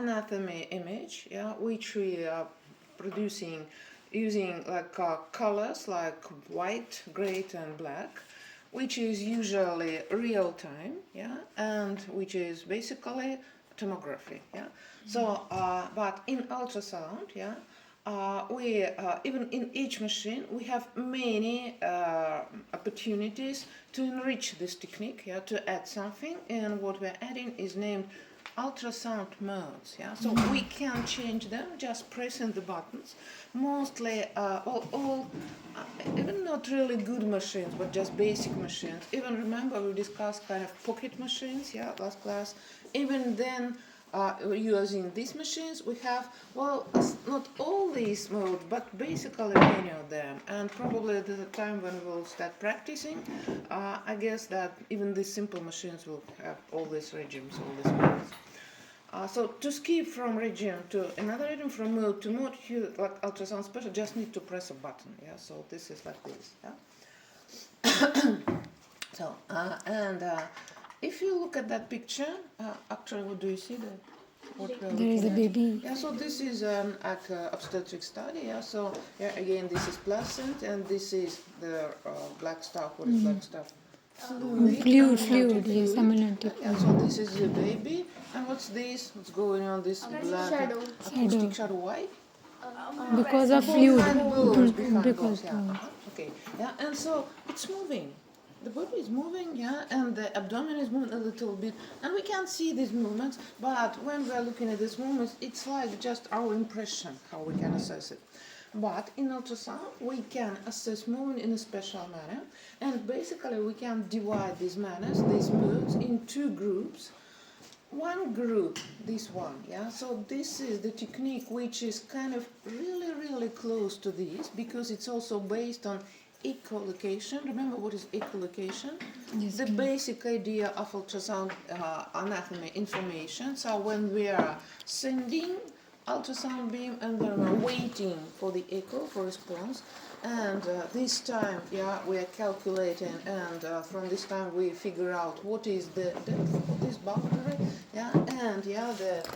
anatomy image, yeah, which we are producing using like colors like white, gray, and black, which is usually real time, yeah, and which is basically tomography, yeah. So, but in ultrasound, yeah, we even in each machine we have many opportunities to enrich this technique, yeah, to add something, and what we're adding is named ultrasound modes, yeah. So we can change them just pressing the buttons. Mostly, all even not really good machines, but just basic machines. Even remember we discussed kind of pocket machines, yeah, last class. Even then, using these machines, we have, well, not all these modes, but basically many of them. And probably at the time when we'll start practicing, I guess that even these simple machines will have all these regimes, all these modes. So to skip from regime to another regime, from mode to mode, you, like ultrasound specialist, just need to press a button. Yeah, so this is like this. Yeah. So and if you look at that picture, actually, what do you see there? What we're There is a looking at? baby. Yeah, so this is an obstetric study. Yeah, so yeah, again, this is placenta, and this is the black stuff. What is black stuff? Fluid, yes, amniotic. Yeah, so this is the baby, and what's this? What's going on? This black acoustic shadow. Why? Because of fluid. Behind Because those, yeah. Okay, yeah, and so it's moving. The body is moving, yeah, and the abdomen is moving a little bit, and we can see these movements, but when we are looking at these movements, it's like just our impression, how we can assess it. But in ultrasound, we can assess movement in a special manner, and basically we can divide these manners, these moves, in two groups. One group, this one, yeah, so this is the technique which is kind of really close to this, because it's also based on echolocation. Remember what is echolocation? Yes, The basic idea of ultrasound anatomy information. So when we are sending ultrasound beam and then we're waiting for the echo, for response, and this time, yeah, we are calculating, and from this time we figure out what is the depth of this boundary, yeah, and yeah, the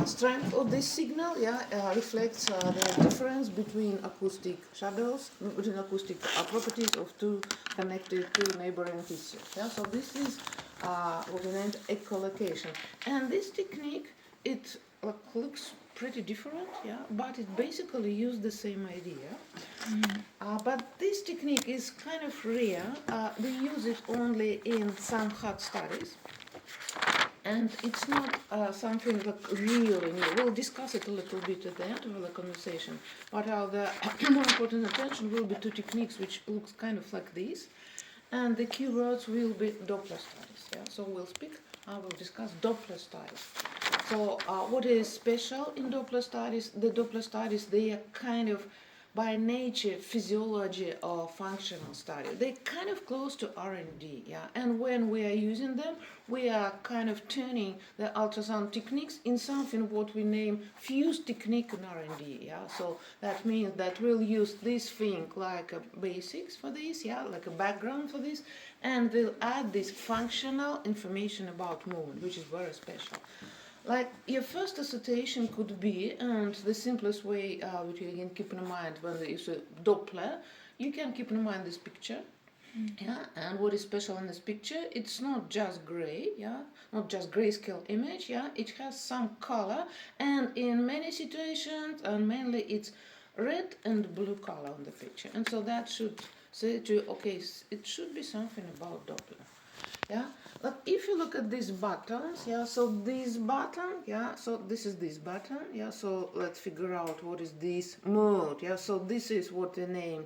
strength of this signal, yeah, reflects the difference between acoustic shadows, between acoustic properties of two connected to neighboring tissues. Yeah, so this is what we named echolocation, and this technique, it looks pretty different, yeah, but it basically uses the same idea. But this technique is kind of rare. We use it only in some hot studies, and it's not something like really new. We'll discuss it a little bit at the end of the conversation, but the more important attention will be to techniques which looks kind of like this, and the keywords will be Doppler studies. Yeah, so we'll discuss Doppler studies. So what is special in Doppler studies? The Doppler studies, they are kind of by nature physiology or functional study. They're kind of close to R&D, yeah. And when we are using them, we are kind of turning the ultrasound techniques in something what we name fused technique in R&D, yeah. So that means that we'll use this thing like a basics for this, yeah, like a background for this, and we'll add this functional information about movement, which is very special. Like your first association could be, and the simplest way which you can keep in mind when you say Doppler, you can keep in mind this picture. Yeah, and what is special in this picture? It's not just gray, yeah, not just grayscale image, yeah. It has some color, and in many situations, and mainly it's red and blue color on the picture, and so that should say to you, okay, it should be something about Doppler. Yeah, but if you look at these buttons, yeah, so this button, yeah, so this is this button, yeah, so let's figure out what is this mode, yeah, so this is what they name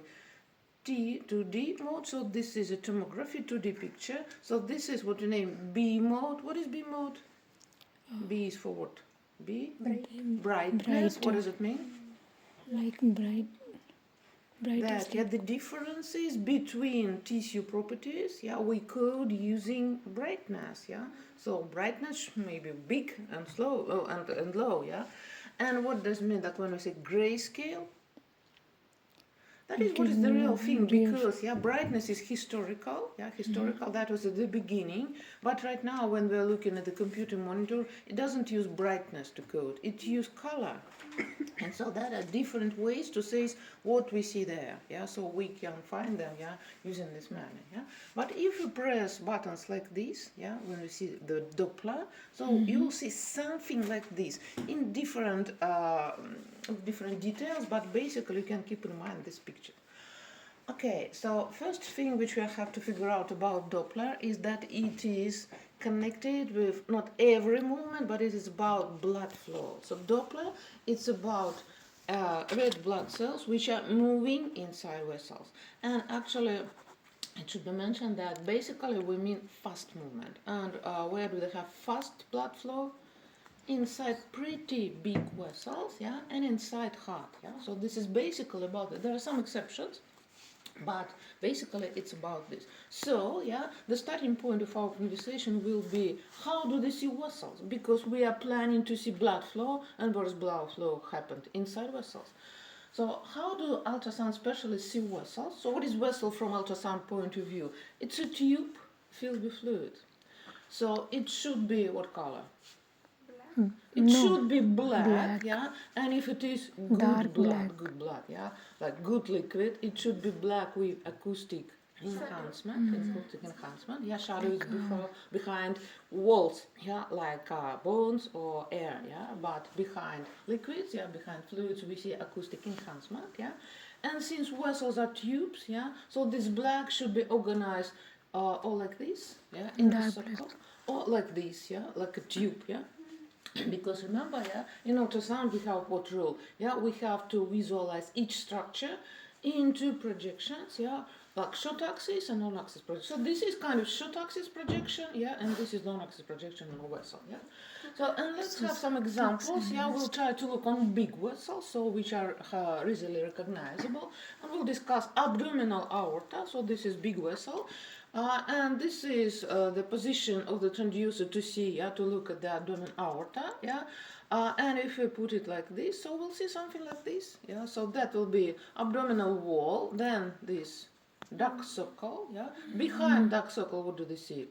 T2D mode, so this is a tomography 2D picture, so this is what you name B mode. What is B mode? B is for what? B? Brightness. What does it mean? Like brightest. That, yeah, the differences between tissue properties, yeah, we code using brightness, yeah. So brightness may be big and slow, and low, yeah. And what does it mean that when we say grayscale? That is what is the real thing, because brightness is historical, that was at the beginning, but right now when we're looking at the computer monitor, it doesn't use brightness to code, it uses color. And so there are different ways to say what we see there, so we can find them, using this manner, But if you press buttons like this, when you see the Doppler, so you'll see something like this in different details, but basically you can keep in mind this picture. Okay, so first thing which we have to figure out about Doppler is that it is connected with not every movement, but it is about blood flow. So Doppler, it's about red blood cells which are moving inside vessels. And actually, it should be mentioned that basically we mean fast movement. And where do they have fast blood flow? Inside pretty big vessels, and inside heart, So this is basically about it. There are some exceptions, but basically it's about this. So, the starting point of our conversation will be, how do they see vessels? Because we are planning to see blood flow, and where's blood flow happened? Inside vessels. So how do ultrasound specialists see vessels? So what is vessel from ultrasound point of view? It's a tube filled with fluid. So it should be what color? It should be black, and if it is good blood, like good liquid, it should be black with acoustic enhancement, shadows behind walls, like bones or air, but behind liquids, behind fluids, we see acoustic enhancement, and since vessels are tubes, so this black should be organized or like this, in a circle, or like this, like a tube, Because remember, in ultrasound we have what rule? We have to visualize each structure into projections, like short axis and long axis projection. So this is kind of short axis projection, and this is long axis projection on a vessel, So, and let's have some examples, we'll try to look on big vessels, so which are easily recognizable, and we'll discuss abdominal aorta, so this is big vessel. And this is the position of the transducer to see, to look at the abdominal aorta, and if we put it like this, so we'll see something like this, so that will be abdominal wall, then this dark circle, behind dark circle, what do they see?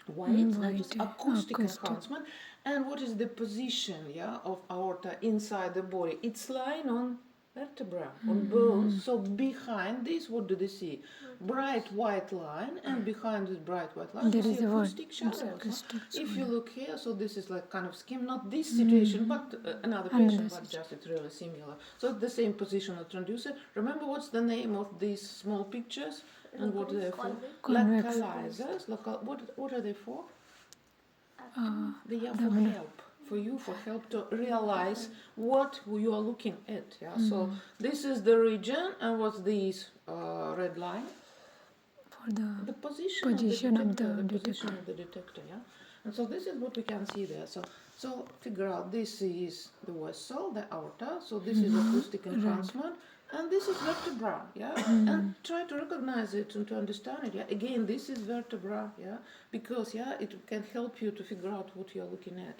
White, that is acoustic enhancement, and what is the position, of aorta inside the body? It's lying on vertebra, on bones. So behind this, what do they see? Bright white line, and behind this bright white line, you see acoustic shadows. If you look here, so this is like kind of scheme, not this situation, but another patient, but just it's really similar. So it's the same position of transducer. Remember what's the name of these small pictures? And what are they for? Localizers. What are they for? They are for help. For you, for help to realize what you are looking at. So this is the region, and what's this red line? For the position of the position of the detector. And so this is what we can see there. So figure out, this is the vessel, the aorta. So this is acoustic enhancement. And this is vertebra, and try to recognize it and to understand it, Again, this is vertebra, because, it can help you to figure out what you're looking at,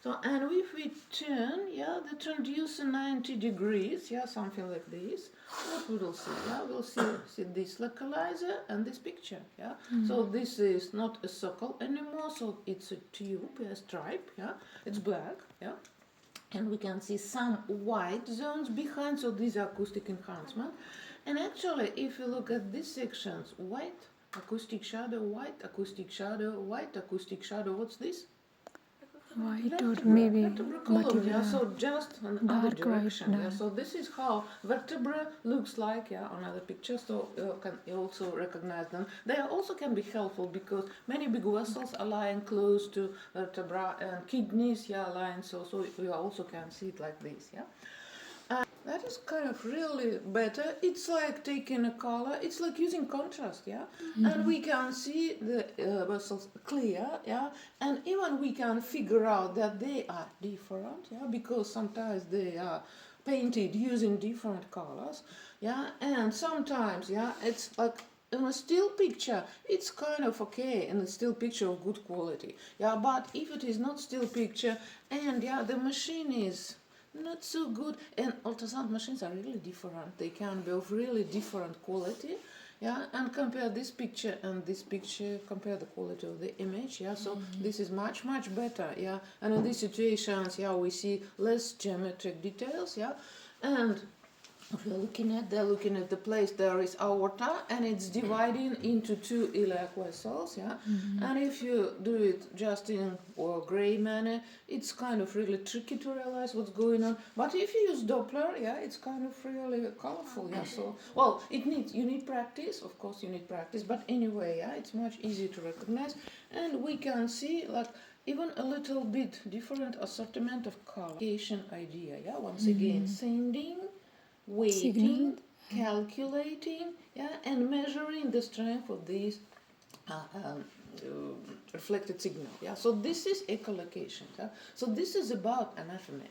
So, and if we turn, the transducer 90 degrees, something like this, what we will see, we'll see this localizer and this picture, So this is not a circle anymore, so it's a tube, a stripe, It's black, And we can see some white zones behind, so these are acoustic enhancement. And actually, if you look at these sections, white, acoustic shadow, white, acoustic shadow, white, acoustic shadow, what's this? White or maybe column, so just another direction. So this is how vertebra looks like, on other pictures. So you can also recognize them. They also can be helpful because many big vessels are lying close to vertebra, and kidneys, lying so you also can see it like this, That is kind of really better. It's like taking a color. It's like using contrast, And we can see the vessels clear, And even we can figure out that they are different, Because sometimes they are painted using different colors, And sometimes, it's like in a still picture, it's kind of okay in a still picture of good quality, But if it is not still picture and the machine is not so good. And ultrasound machines are really different. They can be of really different quality. Yeah, and compare this picture and this picture, compare the quality of the image. Yeah, so this is much better. Yeah, and in these situations, yeah, we see less geometric details. Yeah, and they're looking at the place there is aorta, and it's dividing into two iliac vessels. Yeah, and if you do it just in a gray manner, it's kind of really tricky to realize what's going on. But if you use Doppler, yeah, it's kind of really colorful. Yeah, so well, you need practice, of course, you need practice. But anyway, yeah, it's much easier to recognize, and we can see like even a little bit different assortment of color idea. Yeah, once again, sending, weighting, Signal. calculating, yeah, and measuring the strength of these reflected signal. Yeah, so this is echolocation. Yeah? So this is about anatomy.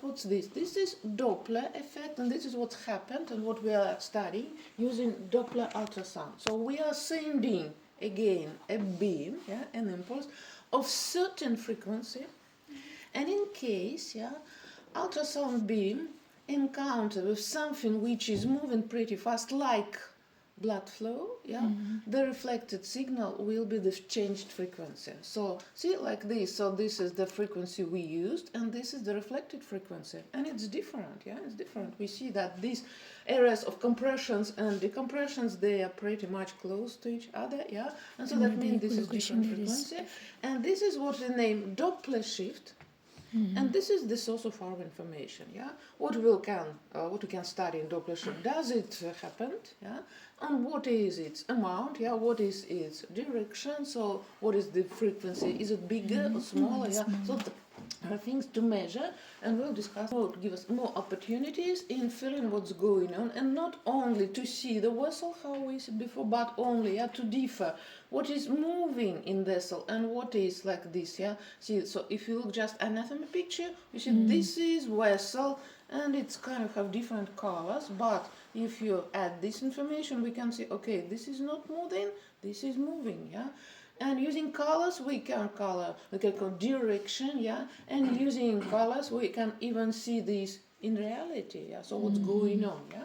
What's this? This is Doppler effect, and this is what's happened and what we are studying using Doppler ultrasound. So we are sending again a beam, yeah, an impulse of certain frequency, and in case, yeah, ultrasound beam encounter with something which is moving pretty fast, like blood flow, yeah, the reflected signal will be the changed frequency. So see, like this. So this is the frequency we used, and this is the reflected frequency, and it's different. Yeah, it's different. We see that these areas of compressions and decompressions, they are pretty much close to each other. Yeah, and so that means this is different frequency, and this is what we name Doppler shift. And this is the source of our information. Yeah, what we can study in Doppler shift. Does it happen? Yeah, and what is its amount? Yeah, what is its direction? So what is the frequency? Is it bigger or smaller? Yeah, so there are things to measure, and we'll discuss how to give us more opportunities in feeling what's going on, and not only to see the vessel how we said before, but only to differ what is moving in the vessel and what is like this. Yeah, see, so if you look just anatomy picture, you see this is vessel, and it's kind of have different colors. But if you add this information, we can see, okay, this is not moving, this is moving. Yeah. And using colors, we can call direction, yeah. And using colors, we can even see this in reality, yeah. So what's going on, yeah.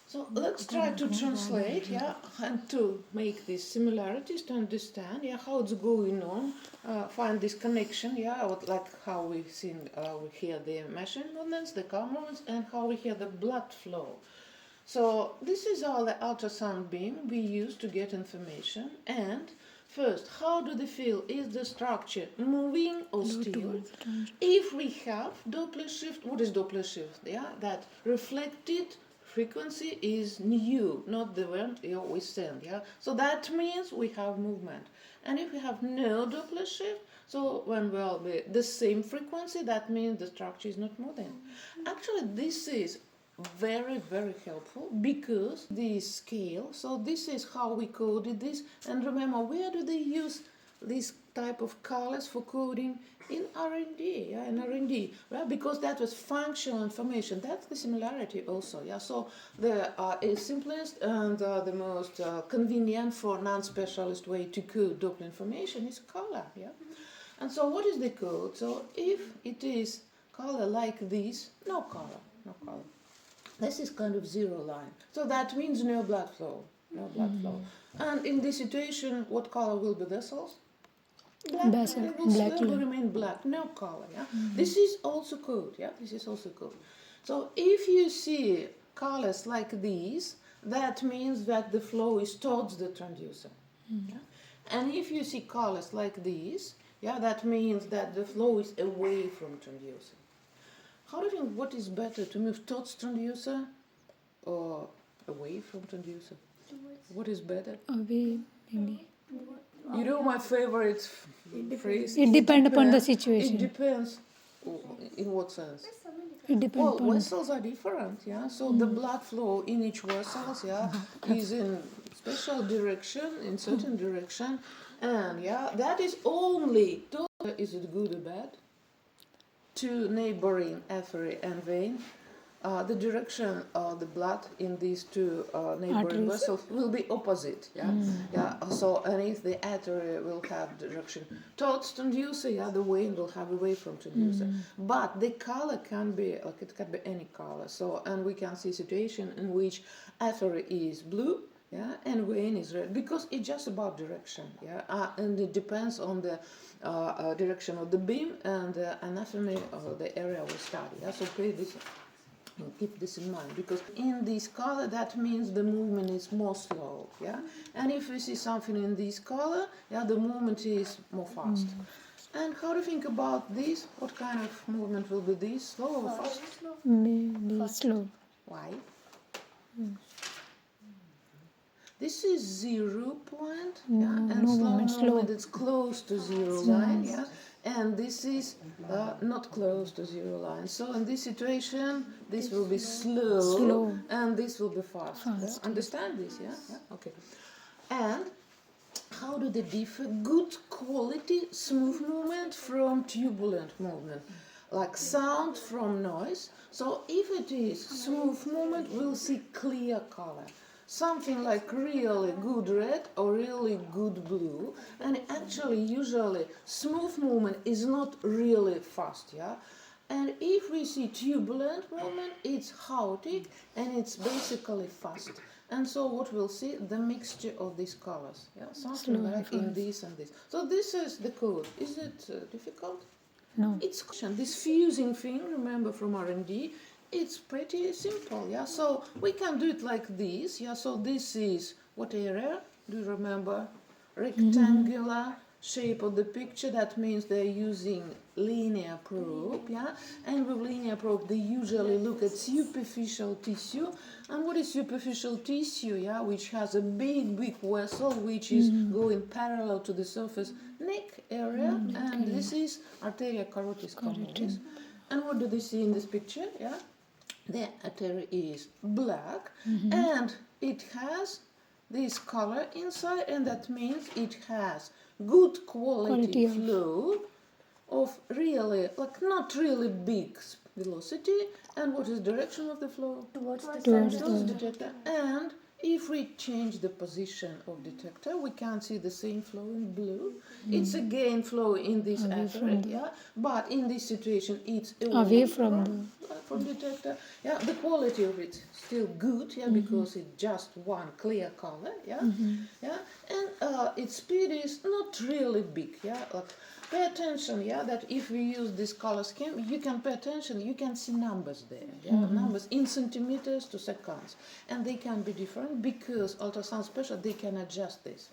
So let's try to translate, yeah, and to make these similarities to understand, yeah, how it's going on, find this connection, yeah, like how we hear the machine movements, the car movements, and how we hear the blood flow. So this is all the ultrasound beam we use to get information. And first, how do they feel? Is the structure moving or still? If we have Doppler shift, what is Doppler shift? Yeah, that reflected frequency is new, not the one we send. Yeah, so that means we have movement. And if we have no Doppler shift, so when we'll be the same frequency, that means the structure is not moving. Actually, this is very helpful because this scale, so this is how we coded this. And remember, where do they use this type of colors for coding? In R&D, yeah, in R&D, right? Because that was functional information. That's the similarity also, yeah. So the simplest and the most convenient for non-specialist way to code Doppler information is color, yeah. And so what is the code? So if it is color like this, no color. This is kind of zero line. So that means no blood flow. And in this situation, what color will be vessels? Black. It will still remain black, no color. Yeah. This is also code. Yeah. This is also code. So if you see colors like these, that means that the flow is towards the transducer. Yeah? And if you see colors like these, yeah, that means that the flow is away from transducer. How do you think what is better, to move towards transducer or away from transducer? What is better? Away, maybe. You know my favorite phrase? It depends upon the situation. It depends. In what sense? It depends upon. Vessels are different, yeah. So the blood flow in each vessel, yeah, is in special direction, in certain direction, and yeah, that is only. Is it good or bad? To neighboring artery and vein. the direction of the blood in these two neighboring Arteries. vessels will be opposite. So, and if the artery will have direction towards transducer, the vein will have away from transducer. But the color can be like it can be any color. So, and we can see situation in which artery is blue, and vein is red, because it's just about direction, and it depends on the direction of the beam and the anatomy of the area we study. So pay this. Keep this in mind, because in this color that means the movement is more slow, and if we see something in this color, the movement is more fast. And how to think about this? What kind of movement will be this, slow or fast? Maybe slow. Why? This is 0 point, and no slow movement, movement slow. is close to zero line, and this is not close to zero line. So in this situation, this will be slow, and this will be fast. Understand this, Okay. And how do they differ? Good quality smooth movement from turbulent movement, like sound from noise. So if it is smooth movement, we'll see clear color. Something like really good red or really good blue. And actually, usually, smooth movement is not really fast, And if we see turbulent movement, it's chaotic and it's basically fast. And so what we'll see, the mixture of these colors, something Slow, like in this and this. So this is the code. Is it difficult? No. It's this fusing thing, remember from R&D, it's pretty simple, So we can do it like this, So this is what area? Do you remember? Rectangular shape of the picture. That means they're using linear probe, And with linear probe, they usually look at superficial tissue. And what is superficial tissue? Which has a big vessel which is going parallel to the surface neck area, and this is arteria carotis communis. And what do they see in this picture? The artery is black, and it has this color inside, and that means it has good quality flow of really, like not really big velocity. And what is direction of the flow? Towards the Towards center. Towards detector. And if we change the position of detector, we can see the same flow in blue. It's again flow in this artery, but in this situation it's Away from detector. The quality of it still good, because it's just one clear color, and its speed is not really big, like pay attention, that if we use this color scheme, you can pay attention, you can see numbers there, numbers in centimeters to seconds, and they can be different because ultrasound specialists, they can adjust this.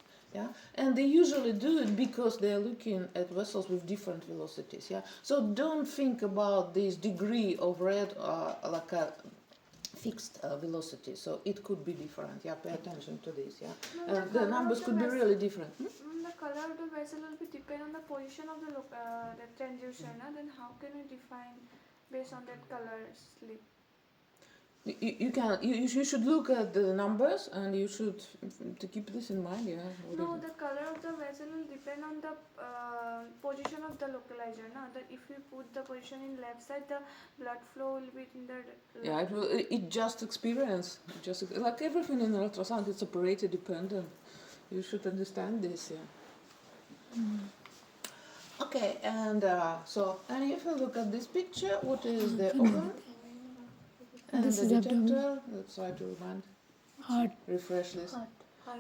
And they usually do it because they're looking at vessels with different velocities. So don't think about this degree of red like a fixed velocity. So it could be different. Pay attention to this. The numbers could be really different. The color of the vessel will be depend on the position of the transducer. Then how can we define based on that color slip? You should look at the numbers, and you should to keep this in mind. No, the color of the vessel will depend on the position of the localizer. That if you put the position in left side, the blood flow will be in the it just experience, like everything in ultrasound, it's operator dependent. You should understand this. Okay, and and if you look at this picture, what is the organ? And This the is detector, abdomen. let's try to remind, Heart. refresh this. Heart.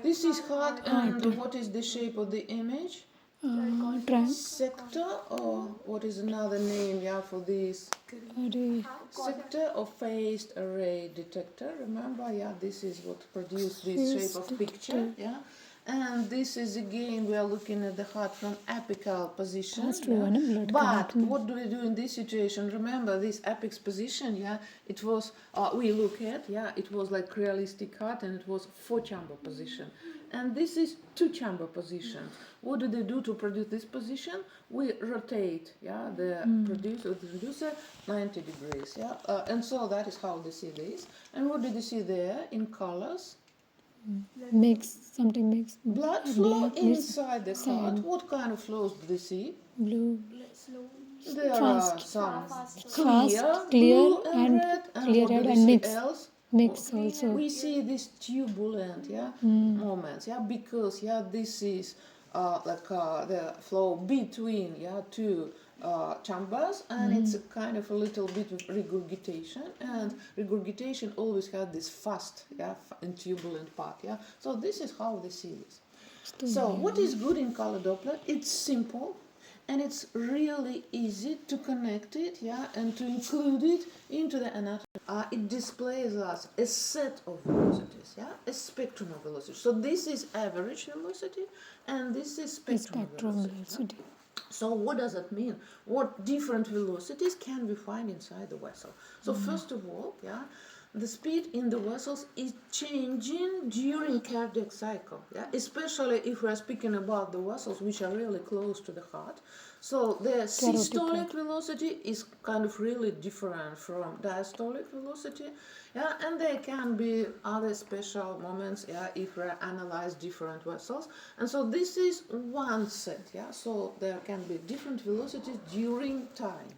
This is heart, and what is the shape of the image? Trunk. Sector, or what is another name for this? Array. Sector or phased array detector. Remember, this is what produced this shape of picture. And this is again, we are looking at the heart from apical position. But what do we do in this situation? Remember this apex position, it was, we look at, it was like realistic heart, and it was 4-chamber position. And this is 2-chamber position. What do they do to produce this position? We rotate, the producer 90 degrees, and so that is how they see this. And what did you see there in colors? Something makes Blood flow inside the heart. What kind of flows do they see? blue. slow. there are Fast. some Fast. clear, clear blue and red, and clear what do red we and see mix. else? Mix Green also. and We see these turbulent moments, because this is the flow between two chambers, and it's a kind of a little bit of regurgitation, and regurgitation always has this fast and turbulent part, so this is how they see this. So what is good in color Doppler? It's simple, and it's really easy to connect it, and to include it into the anatomy. It displays us a set of velocities, a spectrum of velocities. So this is average velocity, and this is spectrum, Spectrum velocity. velocity. So what does that mean? What different velocities can we find inside the vessel? So first of all, the speed in the vessels is changing during cardiac cycle, especially if we are speaking about the vessels which are really close to the heart. So the systolic velocity is kind of really different from diastolic velocity, and there can be other special moments, if we analyze different vessels. And so this is one set, so there can be different velocities during time,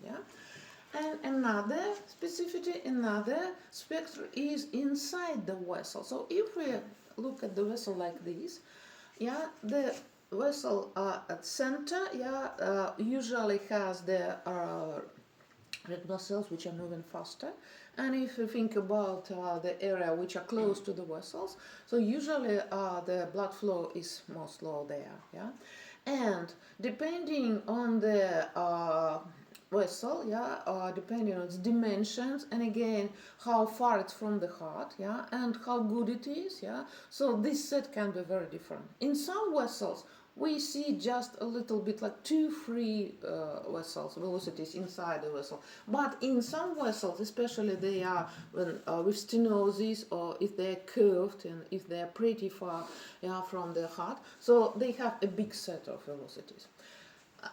And another specificity, another spectrum is inside the vessel. So if we look at the vessel like this, the vessel at center, usually has the red blood cells which are moving faster. And if you think about the area which are close to the vessels, so usually the blood flow is more slow there, And depending on the vessel, depending on its dimensions, and again how far it's from the heart, and how good it is, so this set can be very different. In some vessels we see just a little bit like two free vessels velocities inside the vessel, but in some vessels, especially they are with stenosis, or if they're curved and if they're pretty far from the heart, so they have a big set of velocities.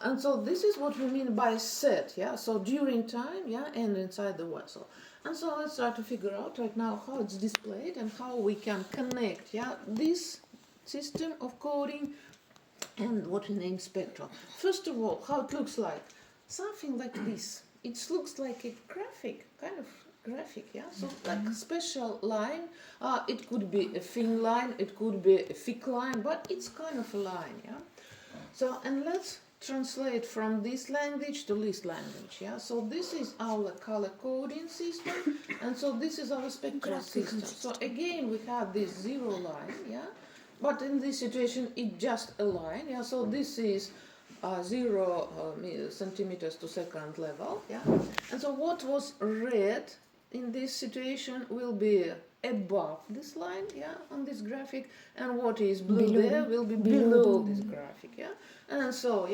And so this is what we mean by set, so during time, and inside the vessel. And so let's try to figure out right now how it's displayed and how we can connect, this system of coding and what we name spectrum. First of all, how it looks like. Something like this. It looks like a graphic, kind of graphic, so like a special line. It could be a thin line, it could be a thick line, but it's kind of a line, So, and let's translate from this language to this language, so this is our color coding system, and so this is our spectral system. So again we have this zero line, but in this situation it's just a line, so this is 0 centimeters to second level, and so what was red in this situation will be above this line, on this graphic, and what is blue there will be below this graphic, and so,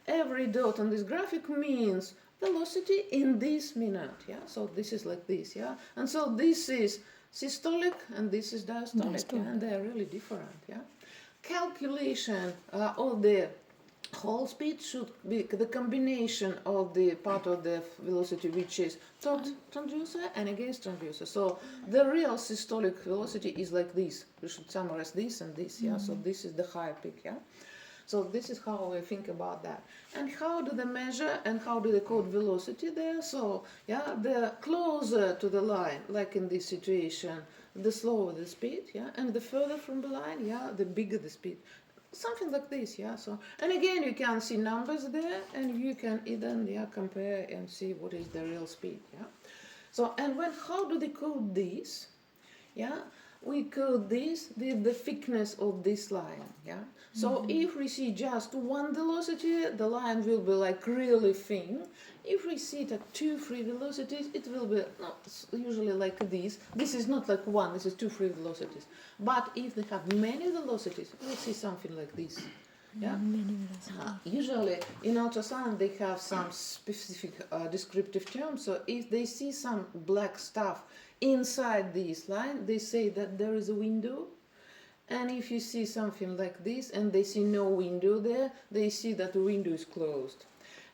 every dot on this graphic means velocity in this minute, so this is like this, and so this is systolic and this is diastolic, and they are really different, Calculation of the whole speed should be the combination of the part of the velocity which is toward transducer and against transducer. So the real systolic velocity is like this. We should summarize this and this, so this is the high peak, So this is how we think about that. And how do they measure and how do they code velocity there? So, the closer to the line, like in this situation, the slower the speed, and the further from the line, the bigger the speed. Something like this, So, and again, you can see numbers there, and you can even, compare and see what is the real speed, So, and how do they code this? We code this with the thickness of this line, So if we see just one velocity, the line will be like really thin. If we see it at two free velocities, it will be usually like this. This is not like one, this is two free velocities. But if they have many velocities, we'll see something like this. Usually in ultrasound they have some specific descriptive terms. So if they see some black stuff inside this line, they say that there is a window. And if you see something like this and they see no window there, they see that the window is closed.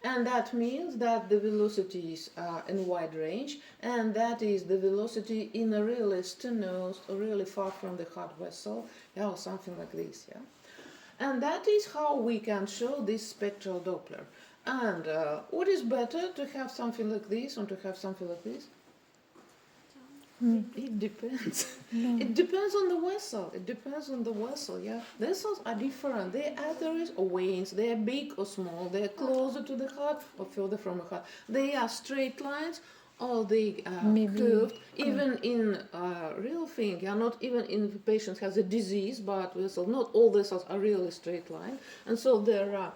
And that means that the velocities are in wide range, and that is the velocity in a really stenosed or really far from the heart vessel, or something like this, And that is how we can show this spectral Doppler. And what is better, to have something like this or to have something like this? It depends. It depends on the vessel. It depends on the vessel, yeah. Vessels are different. They are arteries or veins. They are big or small. They are closer to the heart or further from the heart. They are straight lines or they are Maybe curved. Even in real thing, yeah, not even in the patient has a disease, but vessels, not all vessels are really straight line. And so there are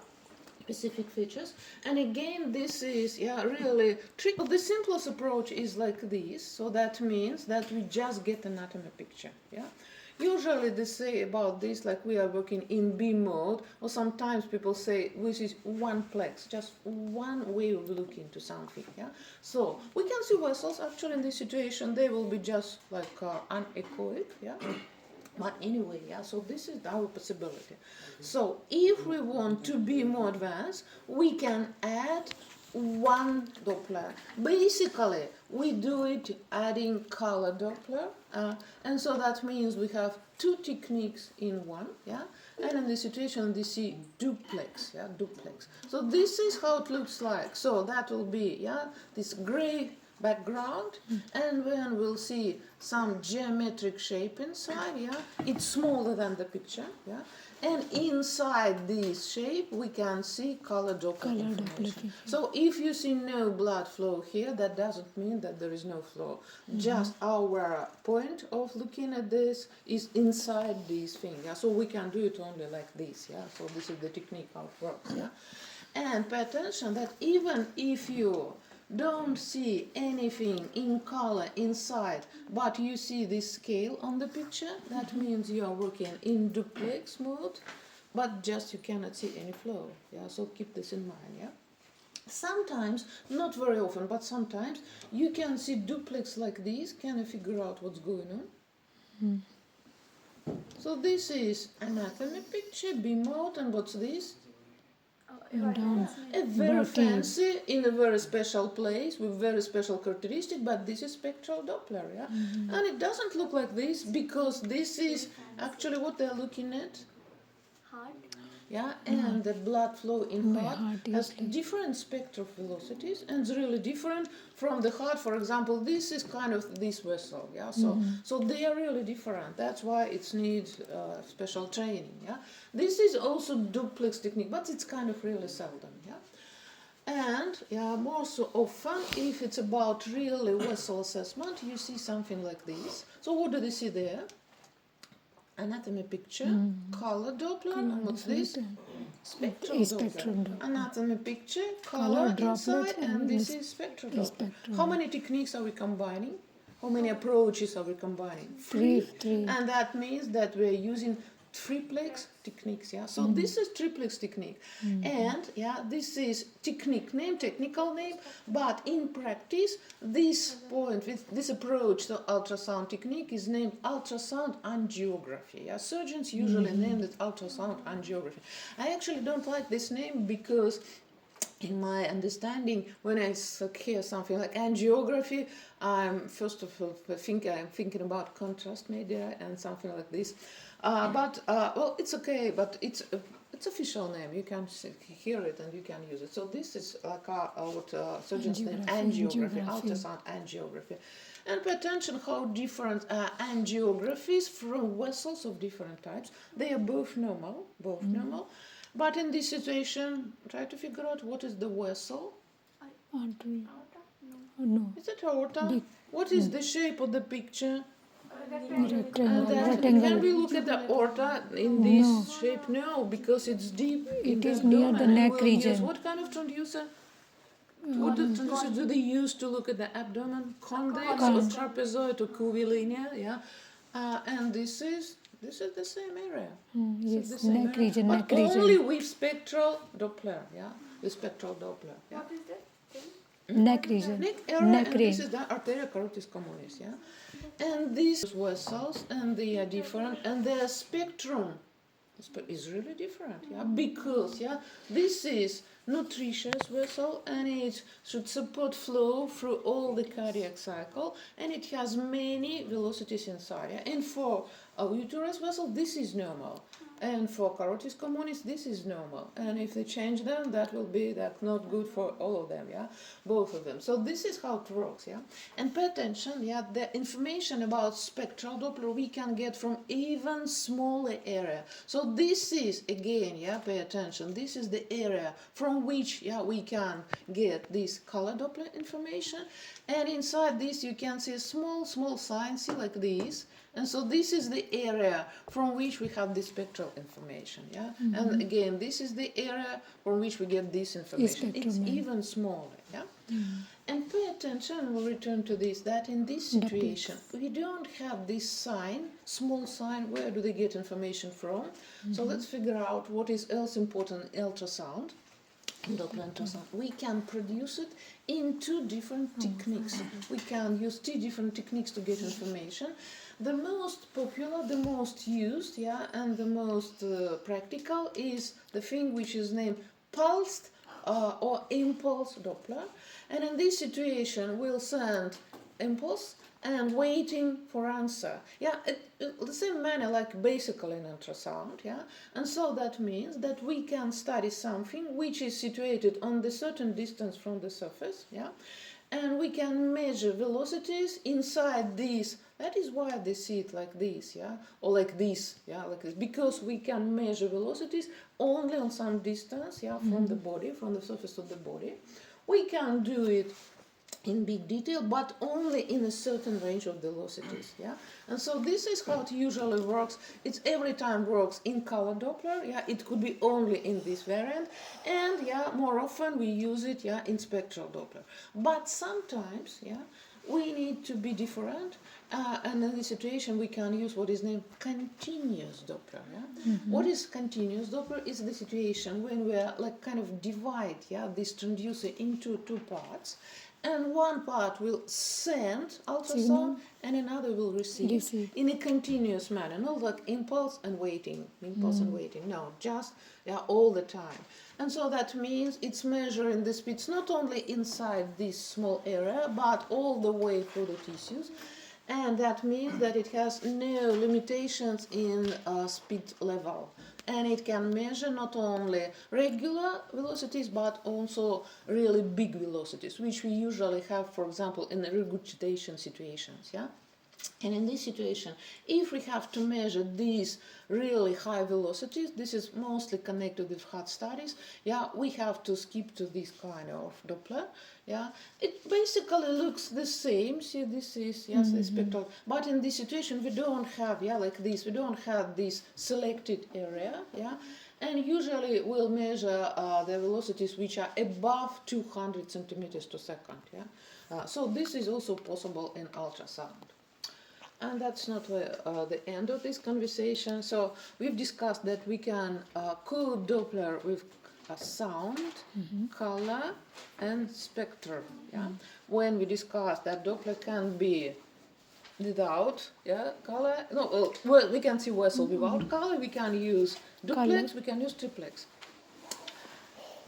specific features. And again, this is really tricky. The simplest approach is like this. So that means that we just get anatomy picture. Yeah. Usually they say about this like we are working in B mode, or sometimes people say this is one plex, just one way of looking to something. Yeah. So we can see vessels actually in this situation. They will be just like anechoic. Yeah. But anyway, yeah, so this is our possibility. So if we want to be more advanced, we can add one Doppler. Basically, we do it adding color Doppler. And so that means we have two techniques in one, yeah? And in this situation, we see duplex, yeah, duplex. So this is how it looks like. So that will be, yeah, this gray background, and then we'll see some geometric shape inside, yeah. It's smaller than the picture, yeah. And inside this shape, we can see color Doppler information. So if you see no blood flow here, that doesn't mean that there is no flow. Just our point of looking at this is inside this thing, yeah. So we can do it only like this, yeah. So this is the technique how it works, yeah. And pay attention that even if you don't see anything in color inside, but you see this scale on the picture, that means you are working in duplex mode, but just you cannot see any flow. Yeah, so keep this in mind. Yeah. Sometimes, not very often, but sometimes you can see duplex like this. Can you figure out what's going on? So this is anatomy picture, B mode, and what's this? A very fancy, in a very special place with very special characteristic, but this is spectral Doppler, yeah? And it doesn't look like this because this is actually what they're looking at. Heart. Yeah, and the blood flow in heart has different spectral velocities, and it's really different from the heart. For example, this is kind of this vessel, yeah. So they are really different. That's why it needs special training, yeah. This is also duplex technique, but it's kind of really seldom, yeah. And yeah, more so often, if it's about really vessel assessment, you see something like this. So what do they see there? Anatomy picture, color Doppler, and what's this? Spectral Doppler. Anatomy picture, color inside, and this is spectral Doppler. How many techniques are we combining? How many approaches are we combining? Three. And that means that we're using triplex techniques, yeah. So this is triplex technique, and yeah, this is technique name, technical name, but in practice, this point with this approach to ultrasound technique is named ultrasound angiography. Yeah, surgeons usually name it ultrasound angiography. I actually don't like this name because, in my understanding, when I hear something like angiography, I'm first of all thinking about contrast media and something like this. Well, it's okay, but it's official name. You can hear it and you can use it. So this is like what surgeons name angiography, ultrasound angiography. And pay attention how different angiographies from vessels of different types. They are both normal, But in this situation, try to figure out what is the vessel. Artery. No. Is it aorta? What is the shape of the picture? Rectangle. Can we look at the aorta in this shape? No, because it's deep. It is near the neck region. What kind of transducer? What transducer do they use to look at the abdomen? Convex or trapezoid or curvilinear? Yeah, and this is the same area. Yes, neck region. But only with spectral Doppler. Yeah, with spectral Doppler. Yeah. What is that? Neck region. Neck area, and this is the arteria carotis communis, yeah? And these vessels, and they are different, and their spectrum is really different, yeah? Because, yeah, this is nutritious vessel, and it should support flow through all the cardiac cycle, and it has many velocities inside, yeah? And for uterus vessel, this is normal. And for carotis communis, this is normal. And if they change them, that will be not good for all of them, yeah? Both of them. So this is how it works, yeah? And pay attention, yeah, the information about spectral Doppler we can get from even smaller area. So this is, again, yeah, pay attention, this is the area from which, yeah, we can get this color Doppler information. And inside this you can see a small sign, see, like this. And so this is the area from which we have the spectral information, yeah? And again, this is the area from which we get this information. It's even smaller, yeah? And pay attention, we'll return to this, that in this situation, we don't have this sign, small sign, where do they get information from? So let's figure out what is else important in ultrasound. Doppler ultrasound. We can produce it in two different techniques. We can use two different techniques to get information. The most popular, the most used, yeah, and the most practical is the thing which is named pulsed or impulse Doppler. And in this situation, we'll send impulse and waiting for answer. Yeah, the same manner like basically in ultrasound, yeah. And so that means that we can study something which is situated on the certain distance from the surface, yeah. And we can measure velocities inside this. That is why they see it like this, yeah, or like this, yeah, like this, because we can measure velocities only on some distance, yeah, from the body, from the surface of the body. We can do it in big detail, but only in a certain range of velocities, yeah. And so this is how it usually works. It's every time works in color Doppler, yeah. It could be only in this variant, and yeah, more often we use it, yeah, in spectral Doppler. But sometimes, yeah, we need to be different, and in this situation we can use what is named continuous Doppler, yeah. What is continuous Doppler is the situation when we are like kind of divide, yeah, this transducer into two parts. And one part will send ultrasound and another will receive in a continuous manner, not like impulse and waiting, no, just all the time. And so that means it's measuring the speeds not only inside this small area, but all the way through the tissues. And that means that it has no limitations in speed level. And it can measure not only regular velocities, but also really big velocities, which we usually have, for example, in regurgitation situations, yeah? And in this situation, if we have to measure these really high velocities, this is mostly connected with heart studies, yeah, we have to skip to this kind of Doppler, yeah. It basically looks the same, see, this is, yes, the spectral, but in this situation we don't have, yeah, like this, we don't have this selected area, yeah, and usually we'll measure the velocities which are above 200 centimeters per second, yeah. So this is also possible in ultrasound. And that's not the end of this conversation. So we've discussed that we can code Doppler with sound, color, and spectrum. Yeah. When we discussed that Doppler can be without color. No, well, we can see vessel without color. We can use duplex. We can use triplex.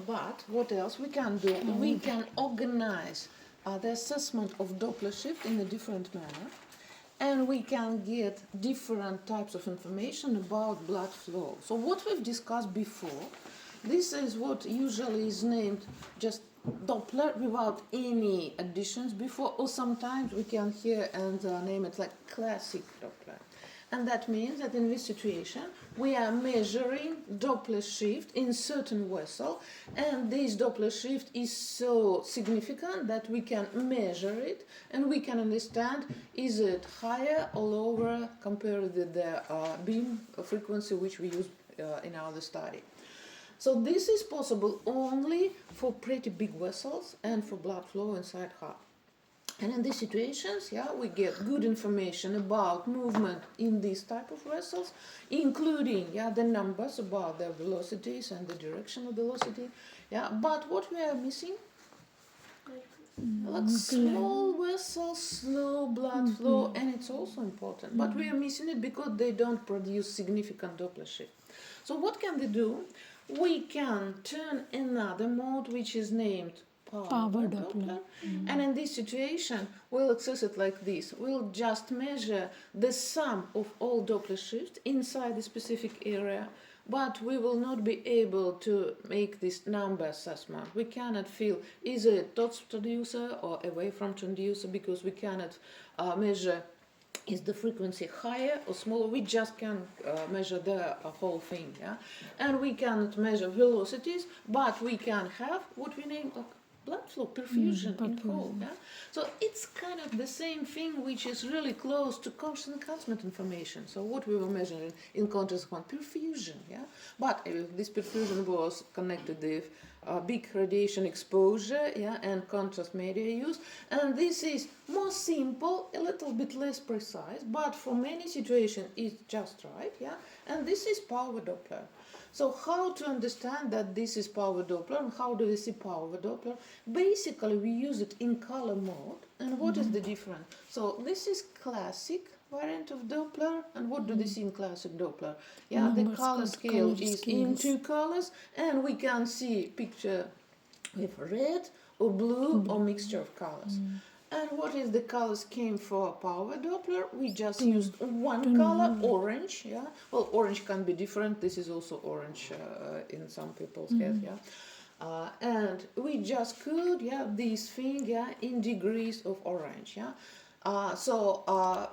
But what else we can do? We can organize the assessment of Doppler shift in a different manner. And we can get different types of information about blood flow. So what we've discussed before, this is what usually is named just Doppler without any additions before, or sometimes we can hear and name it like classic Doppler. And that means that in this situation, we are measuring Doppler shift in certain vessel, and this Doppler shift is so significant that we can measure it, and we can understand is it higher or lower compared with the beam frequency which we use in our study. So this is possible only for pretty big vessels and for blood flow inside heart. And in these situations, we get good information about movement in these type of vessels, including the numbers about their velocities and the direction of velocity. But what we are missing, like small vessels, slow blood flow, and it's also important. But we are missing it because they don't produce significant Doppler shift. So what can they do? We can turn another mode which is named power Doppler. And in this situation, we'll access it like this. We'll just measure the sum of all Doppler shifts inside the specific area, but we will not be able to make this number assessment. We cannot feel either a towards transducer or away from transducer, because we cannot measure is the frequency higher or smaller. We just can measure the whole thing, yeah. And we cannot measure velocities, but we can have what we name like blood flow perfusion in whole, yeah. So it's kind of the same thing, which is really close to conscious enhancement information. So what we were measuring in conscious one perfusion, yeah. But this perfusion was connected with big radiation exposure, yeah, and contrast media use. And this is more simple, a little bit less precise, but for many situations it's just right, yeah. And this is power Doppler. So how to understand that this is power Doppler and how do we see power Doppler? Basically, we use it in color mode. And what is the difference? So this is classic variant of Doppler. And what do they see in classic Doppler? Yeah, the color scale is in two colors, and we can see picture with red or blue or mixture of colors. And what is the color scheme for power Doppler? We just used one color, orange, yeah. Well, orange can be different. This is also orange in some people's head, yeah. And we just could, yeah, this thing, yeah, in degrees of orange, yeah. So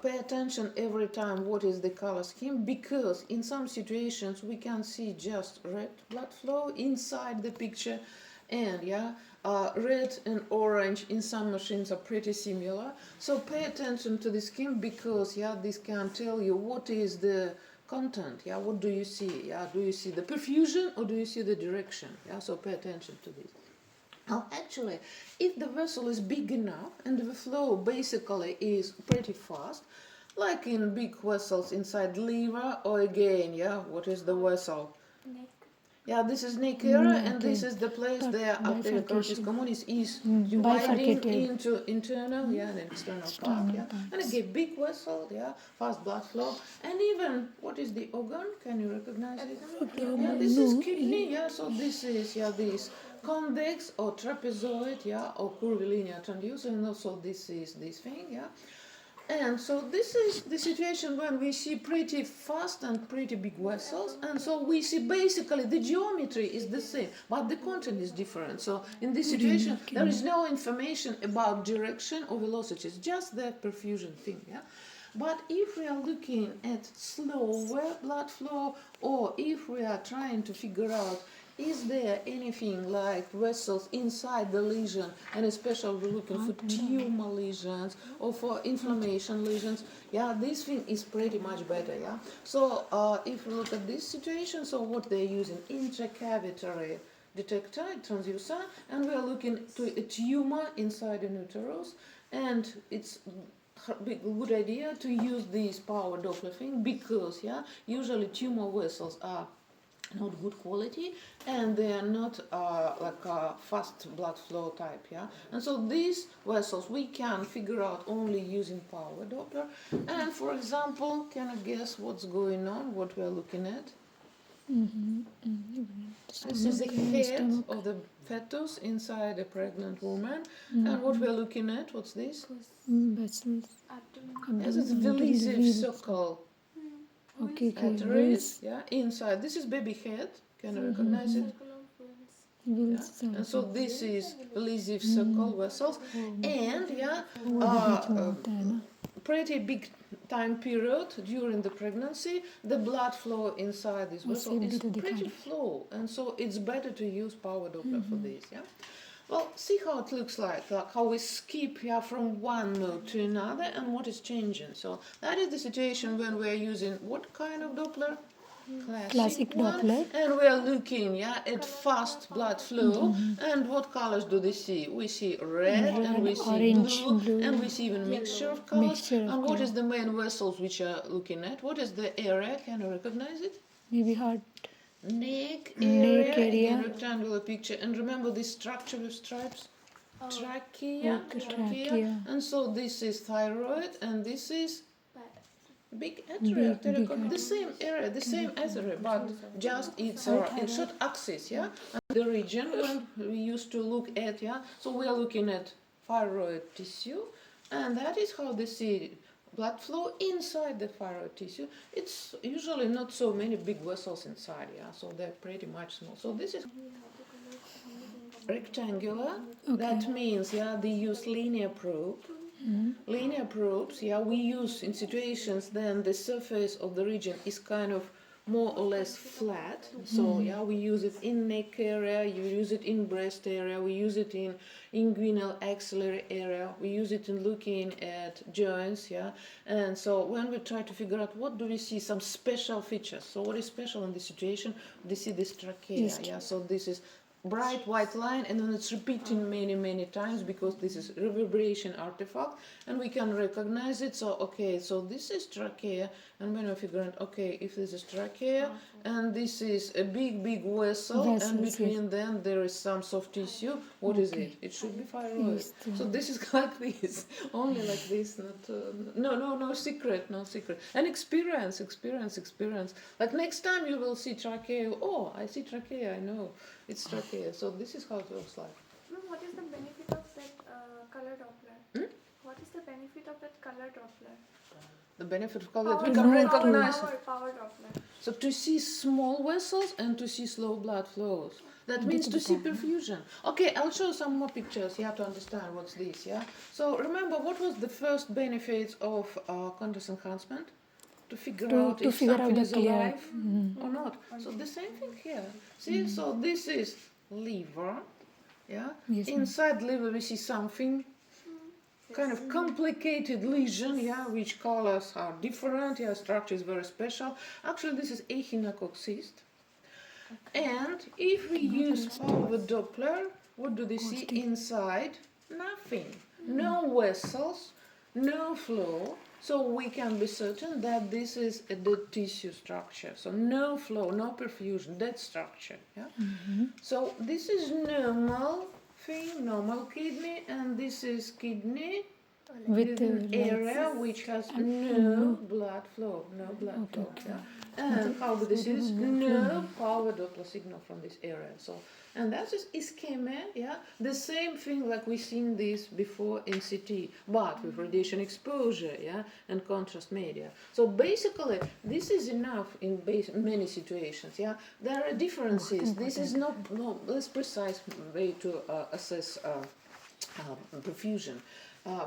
pay attention every time what is the color scheme, because in some situations we can see just red blood flow inside the picture, and yeah, red and orange in some machines are pretty similar. So pay attention to the scheme, because yeah, this can tell you what is the content, yeah, what do you see, yeah, do you see the perfusion or do you see the direction, yeah, so pay attention to this. Now actually, if the vessel is big enough and the flow basically is pretty fast, like in big vessels inside liver, or again, yeah, what is the vessel? Neck. Yeah, this is neck area, and this is the place there arteriocarotid communis is dividing into internal, yeah, and external part, yeah. And again, big vessel, yeah, fast blood flow, and even what is the organ? Can you recognize it? Yeah, this is kidney, yeah. So this is, yeah, this convex or trapezoid, yeah, or curvilinear transducer, and also this is this thing, yeah. And so this is the situation when we see pretty fast and pretty big vessels, and so we see basically the geometry is the same, but the content is different. So in this situation, there is no information about direction or velocities, just the perfusion thing, yeah. But if we are looking at slower blood flow, or if we are trying to figure out is there anything like vessels inside the lesion, and especially we're looking for tumor lesions or for inflammation lesions, yeah, this thing is pretty much better, yeah. So if we look at this situation, so what they're using, intracavitary detector, transducer, and we are looking to a tumor inside the uterus, and it's a good idea to use this power Doppler thing, because yeah, usually tumor vessels are not good quality, and they are not like a fast blood flow type, yeah. And so these vessels we can figure out only using power Doppler. And for example, can I guess what's going on, what we are looking at? This is the head of the fetus inside a pregnant woman, and what we are looking at, what's this? Vessels. Yes, it's Veliziev circle. Okay, Arteries, yeah, inside. This is baby head. Can you recognize it? Yeah. And so this is Veliziev circle vessels, and yeah, pretty big time period during the pregnancy, the blood flow inside this vessel is pretty flow, and so it's better to use power Doppler for this, yeah. Well, see how it looks like how we skip, yeah, from one mode to another, and what is changing. So that is the situation when we are using what kind of Doppler? Classic Doppler. And we are looking, yeah, at fast blood flow. And what colors do they see? We see red, and we see orange, blue, and we see even mixture of colors. And what is the main vessels which are looking at? What is the area? Can you recognize it? Maybe heart. Neck area, again, rectangular picture. And remember this structure with stripes? Trachea. And so this is thyroid, and this is big artery. The same area, the same artery, but just it's a short axis, yeah? the region we used to look at, yeah. So we are looking at thyroid tissue, and that is how they see blood flow inside the thyroid tissue. It's usually not so many big vessels inside, yeah. So they're pretty much small. So this is rectangular. That means, yeah, they use linear probe. Linear probes, yeah, we use in situations then the surface of the region is kind of more or less flat. So yeah, we use it in neck area, you use it in breast area, we use it in inguinal axillary area, we use it in looking at joints, yeah. And so when we try to figure out what do we see, some special features. So what is special in this situation? We see this trachea, Yes. yeah. So this is bright white line, and then it's repeating many times because this is reverberation artifact, and we can recognize it. So okay, so this is trachea, and when I figure out, okay, if this is trachea and this is a big vessel, and Vessels, between them there is some soft tissue, what is it? It should be thyroid. Yes, So this is like this, only like this, not no secret. And experience. Like next time you will see trachea, oh, I see trachea, I know it's trachea. So this is how it looks like. Ma'am, what is the benefit of that color Doppler? What is the benefit of that color Doppler? The benefit of color, we Power- can power- recognize. Power Doppler. So to see small vessels and to see slow blood flows. That means to see perfusion. Okay, I'll show some more pictures. You have to understand what's this, yeah? So remember, what was the first benefits of contrast enhancement? To figure out to if figure out something the is clear. alive or not. So the same thing here. See, so this is liver, yeah? Yes, ma'am. Inside liver we see something kind of complicated lesion, yeah, which colors are different, yeah, structure is very special. Actually, this is echinococc cyst. And if we use power Doppler, what do they see inside? Nothing. No vessels, no flow. So we can be certain that this is a dead tissue structure. So no flow, no perfusion, dead structure. Yeah. So this is normal thing, normal kidney, and this is kidney With an area which has no blood flow, yeah. And how do they see this? No power Doppler signal from this area. So, and that is ischemia, yeah. The same thing like we've seen this before in CT, but with radiation exposure, yeah, and contrast media. So basically, this is enough in many situations, yeah. There are differences. This is no less precise way to assess perfusion.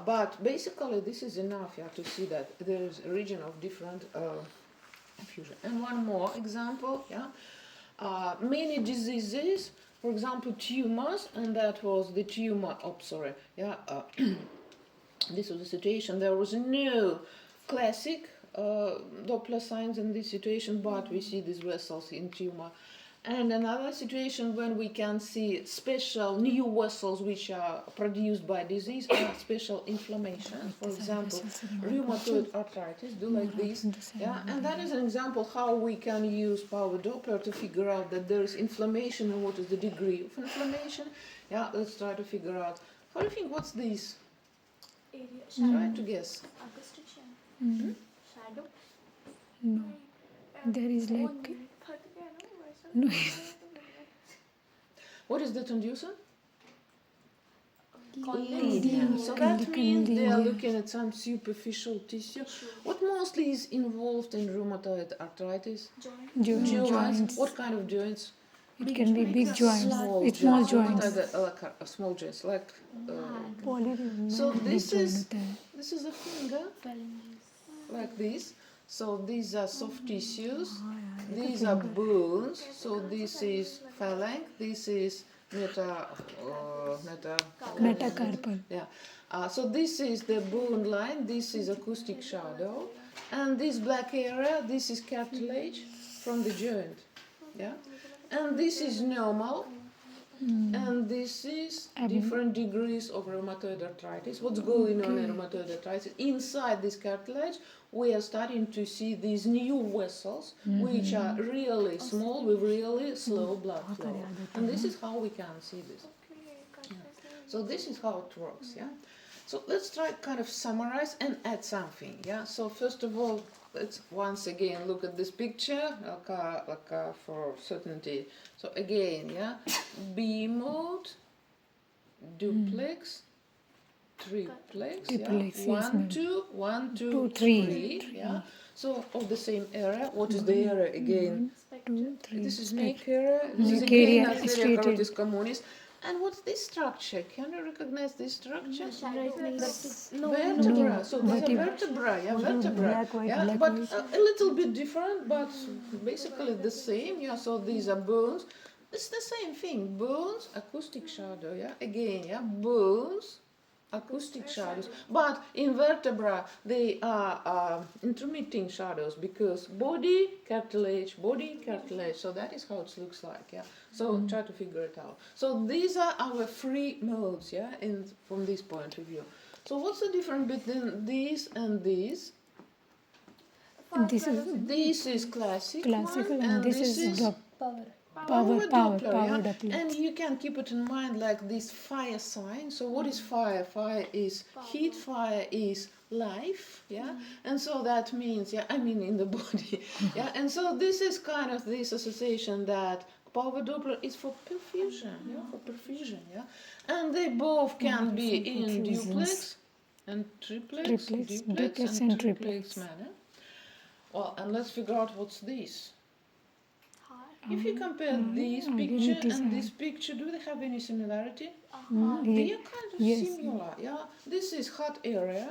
But basically, this is enough, yeah, to see that there is a region of different fusion. And one more example, yeah, many diseases, for example, tumors, and that was the tumor. Sorry, yeah. This was the situation. There was no classic Doppler signs in this situation, but we see these vessels in tumor. And another situation when we can see special new vessels which are produced by disease are special inflammations. For example, rheumatoid arthritis, do like this. Yeah, and that is an example how we can use power Doppler to figure out that there is inflammation and what is the degree of inflammation. Yeah, let's try to figure out. How do you think, what's this? Area. Try to guess. Shadow. Shadow. No, there is like no. What is that inducer? Lesion. So that means they are lesion. looking at some superficial tissue. What mostly is involved in rheumatoid arthritis? Joints. What kind of joints? It can be big joints. Small It's small joints. What joints. are the small joints? Like. Polygon. So big this joint is होता है. this is a finger, like this. So these are soft tissues. These are bones. So this is phalanx. This is Metacarpal. Yeah. So this is the bone line. This is acoustic shadow, and this black area. This is cartilage from the joint. Yeah. And this is normal. And this is different degrees of rheumatoid arthritis. What's going on in rheumatoid arthritis? Inside this cartilage, we are starting to see these new vessels, which are really small with really slow blood flow. And this is how we can see this. Yeah. So this is how it works, yeah? So let's try kind of summarize and add something. Yeah. So first of all, let's once again look at this picture, for certainty. So again, yeah, B mode, duplex, triplex, Triplex, yeah, yes, ma'am. 1, 2, Two, 3, three. yeah. So of the same area. What is the area again? 1, 2, 3. This is neck area. This is Neck again area, arteria straightened. carotis communis. And what's this structure? Can you recognize this structure? Vertebra. So these are vertebra. Yeah, vertebra. Black, white, Yeah, black, but white. a little bit different, but basically the same. Yeah. So these are bones. It's the same thing. Bones, acoustic shadow. Yeah. Again. Yeah. Bones, acoustic shadows. But in vertebra, they are intermitting shadows because body cartilage. So that is how it looks like. Yeah. So try to figure it out. So these are our three modes. Yeah. From this point of view. So what's the difference between these and these? This is classical one, and this is power yeah? Doppler. And you can keep it in mind like this fire sign. So what is fire? Fire is heat, fire is life, yeah? And so that means, yeah, I mean in the body, yeah? And so this is kind of this association that power Doppler is for perfusion, yeah, for perfusion, yeah? And they both can be in duplex and triplex, duplex and triplex manner. Well, and let's figure out what's this. If you compare this picture and this picture, do they have any similarity? They are kind of similar, yeah. This is hot area,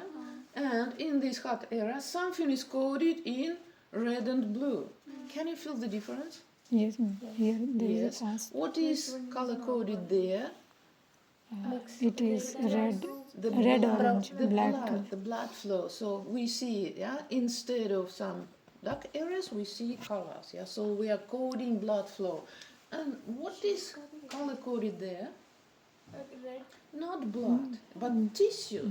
and in this hot area, something is coded in red and blue. Can you feel the difference? Yes, ma'am. Here there is a fast. What is color coded there? It is red, The red, blood, orange, the black. blood, the blood flow. So we see, yeah, instead of some dark areas, we see colors, yeah. So we are coding blood flow. And what is color coded there? Red. Not blood, but tissue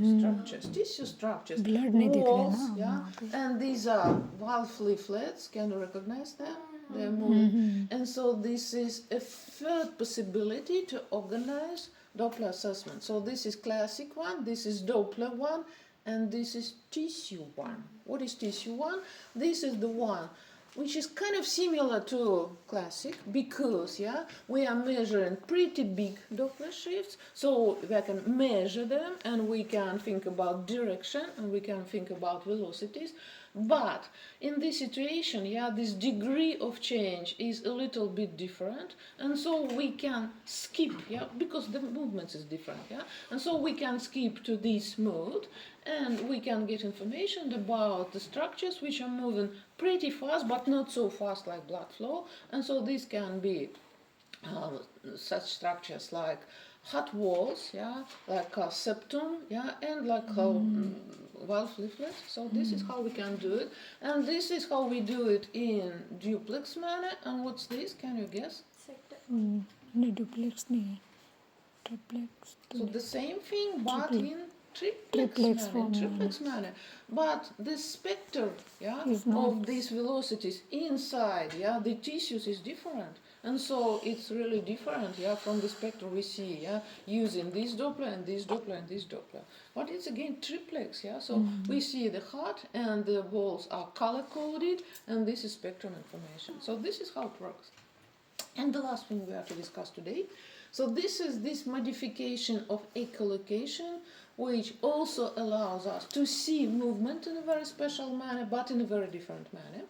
structures, Blood नहीं दिख रहा walls, ना yeah. वहाँ पे. And these are valve leaflets. Can you recognize them? They're moving. And so this is a third possibility to organize Doppler assessment. So this is classic one, this is Doppler one, and this is tissue one. What is tissue one? This is the one which is kind of similar to classic because, yeah, we are measuring pretty big Doppler shifts, so we can measure them and we can think about direction and we can think about velocities. But in this situation, yeah, this degree of change is a little bit different, and so we can skip, yeah, because the movements is different, yeah, and so we can skip to this mode, and we can get information about the structures which are moving pretty fast, but not so fast like blood flow, and so this can be such structures like hot walls, yeah, like a septum, yeah, and like valve leaflet. So this is how we can do it, and this is how we do it in duplex manner. And what's this? Can you guess? नहीं duplex नहीं है, triplex. So the same thing, but in triplex form, triplex manner. But the spectrum, yeah, Is not- of these velocities inside, yeah, the tissues is different. And so it's really different, yeah, from the spectrum we see, yeah, using this Doppler and this Doppler and this Doppler. But it's again triplex, yeah, so we see the heart and the walls are color coded, and this is spectrum information. So this is how it works. And the last thing we have to discuss today. So this is this modification of echolocation, which also allows us to see movement in a very special manner, but in a very different manner.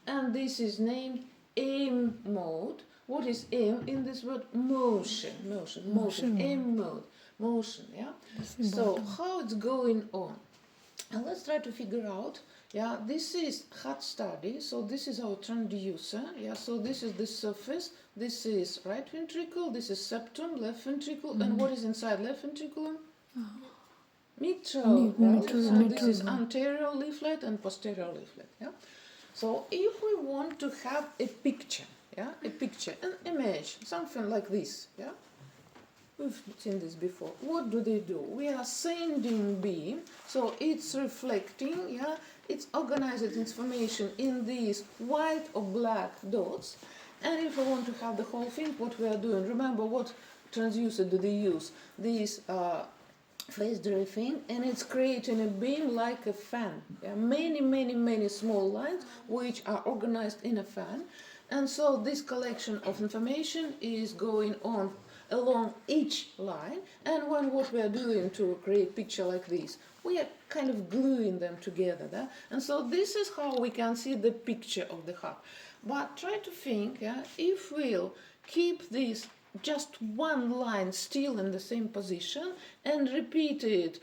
And this is named M mode. What is M in this word? Motion. M mode. Motion, yeah? So how it's going on? And let's try to figure out, yeah, this is heart study, so this is our transducer, yeah, so this is the surface, this is right ventricle, this is septum, left ventricle, and what is inside left ventricle? Mitral valve. So this is anterior leaflet and posterior leaflet, yeah. So if we want to have a picture, yeah, an image, something like this, yeah. We've seen this before. What do? We are sending beam, so it's reflecting, yeah, it's organized information in these white or black dots. And if we want to have the whole thing, what we are doing, remember what transducer do they use? These phase drifting, and it's creating a beam like a fan. Yeah? Many small lines which are organized in a fan. And so this collection of information is going on along each line, and what we are doing to create picture like this, we are kind of gluing them together. Yeah? And so this is how we can see the picture of the hub. But try to think, yeah, if we'll keep this just one line still in the same position and repeat it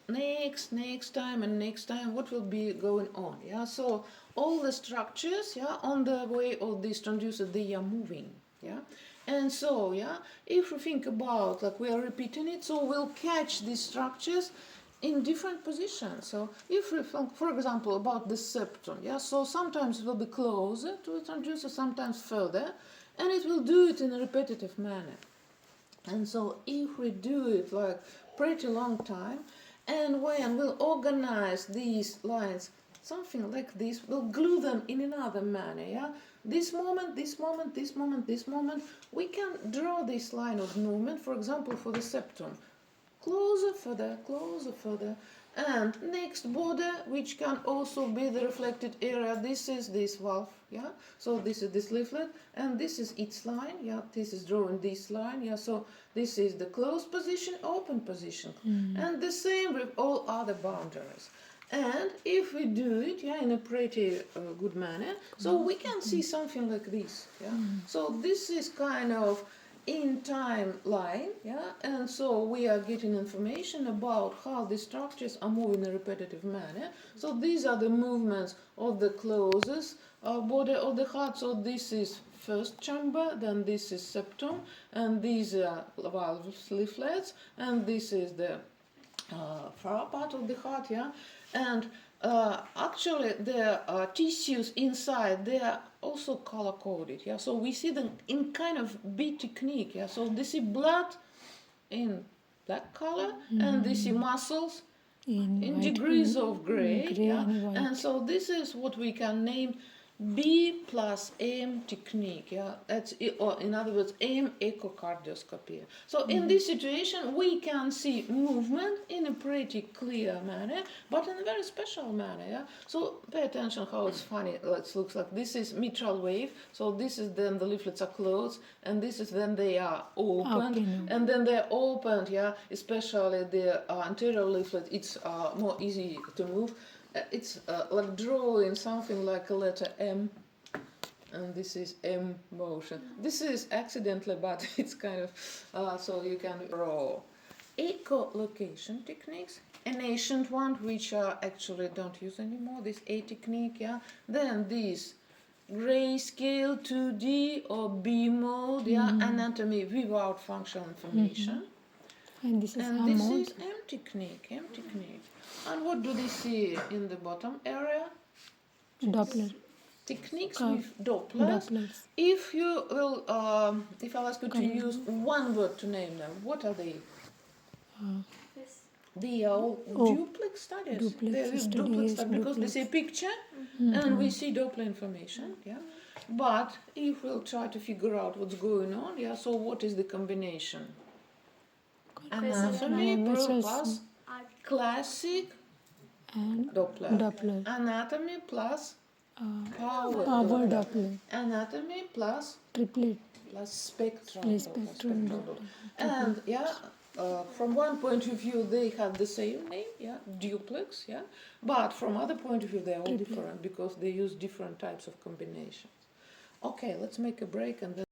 next time and next time, what will be going on? Yeah, so all the structures, yeah, on the way of this transducer, they are moving. Yeah, and so yeah, if we think about like we are repeating it, so we'll catch these structures in different positions. So if we think, for example, about the septum, yeah, so sometimes it will be closer to the transducer, sometimes further, and it will do it in a repetitive manner. And so if we do it like pretty long time, and when we'll organize these lines something like this, we'll glue them in another manner. Yeah, this moment, we can draw this line of movement, for example, for the septum. Closer, further, and next border, which can also be the reflected area. This is this valve, yeah. So this is this leaflet, and this is its line, yeah. This is drawing this line, yeah. So this is the closed position, open position, and the same with all other boundaries. And if we do it, yeah, in a pretty good manner, so we can see something like this, yeah. So this is kind of in time line, yeah, and so we are getting information about how the structures are moving in a repetitive manner. So these are the movements of the closest border of the heart. So this is first chamber, then this is septum, and these are valve leaflets, and this is the far part of the heart, yeah, and actually the tissues inside, they are also color coded, yeah, so we see them in kind of B technique, yeah, so they see blood in black color, and they see muscles in degrees of gray, yeah, and so this is what we can name B plus M technique, yeah, that's it, or in other words, M echocardioscopy. So in this situation, we can see movement in a pretty clear manner, but in a very special manner, yeah. So pay attention how it's funny. It looks like this is mitral wave. So this is then the leaflets are closed, and this is then they are opened, and then they're opened, yeah. Especially the anterior leaflet, it's more easy to move. It's like drawing something like a letter M, and this is M motion. This is accidentally, but it's kind of so you can draw. Echolocation techniques, an ancient one which actually don't use anymore, this A technique, yeah. Then this grayscale 2D or B mode, yeah, anatomy without functional information. And this is And this is M technique. And what do they see in the bottom area? Doppler. Techniques with Dopplers. If you will, if I'll ask you to use one word to name them, what are they? They are all duplex studies. They use duplex studies because they see a picture and we see Doppler information. Yeah. But if we'll try to figure out what's going on, yeah. So what is the combination? Anatomy plus classic and Doppler. Anatomy plus power Doppler. Anatomy plus Triplet. plus spectrum. Doppler. And yeah, from one point of view they have the same name, yeah, duplex, yeah. But from other point of view they are all different because they use different types of combinations. Okay, let's make a break and then